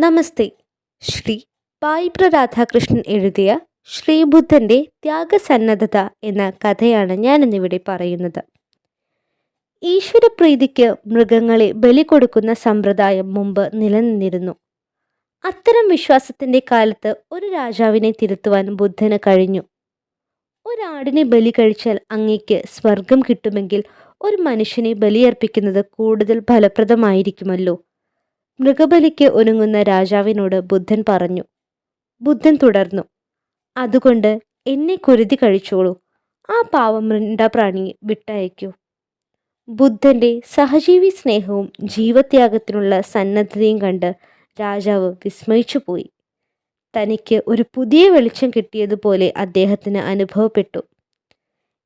നമസ്തേ. ശ്രീ പായിപ്ര രാധാകൃഷ്ണൻ എഴുതിയ ശ്രീബുദ്ധൻ്റെ ത്യാഗസന്നദ്ധത എന്ന കഥയാണ് ഞാനിന്നിവിടെ പറയുന്നത്. ഈശ്വരപ്രീതിക്ക് മൃഗങ്ങളെ ബലി കൊടുക്കുന്ന സമ്പ്രദായം മുമ്പ് നിലനിന്നിരുന്നു. അത്തരം വിശ്വാസത്തിൻ്റെ കാലത്ത് ഒരു രാജാവിനെ തിരുത്തുവാൻ ബുദ്ധന് കഴിഞ്ഞു. ഒരാടിനെ ബലി കഴിച്ചാൽ അങ്ങയ്ക്ക് സ്വർഗം കിട്ടുമെങ്കിൽ ഒരു മനുഷ്യനെ ബലിയർപ്പിക്കുന്നത് കൂടുതൽ ഫലപ്രദമായിരിക്കുമല്ലോ. മൃഗബലിക്ക് ഒരുങ്ങുന്ന രാജാവിനോട് ബുദ്ധൻ പറഞ്ഞു. ബുദ്ധൻ തുടർന്നു, അതുകൊണ്ട് എന്നെ കുരുതി കഴിച്ചോളൂ, ആ പാവം മൃണ്ടാപ്രാണിയെ വിട്ടയക്കൂ. ബുദ്ധൻ്റെ സഹജീവി സ്നേഹവും ജീവത്യാഗത്തിനുള്ള സന്നദ്ധതയും കണ്ട് രാജാവ് വിസ്മയിച്ചു പോയി. തനിക്ക് ഒരു പുതിയ വെളിച്ചം കിട്ടിയതുപോലെ അദ്ദേഹത്തിന് അനുഭവപ്പെട്ടു.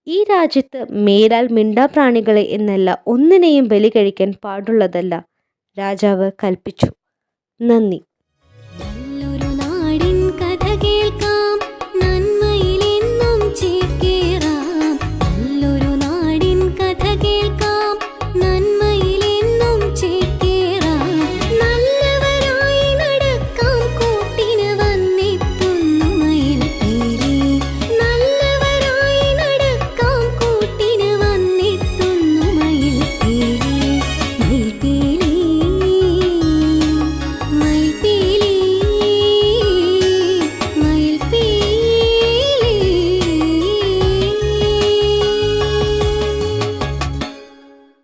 ഈ രാജ്യത്ത് മേലാൽ മിണ്ടാപ്രാണികളെ എന്നല്ല ഒന്നിനെയും ബലി കഴിക്കാൻ പാടുള്ളതല്ല, രാജാവ് കൽപ്പിച്ചു. നന്ദി.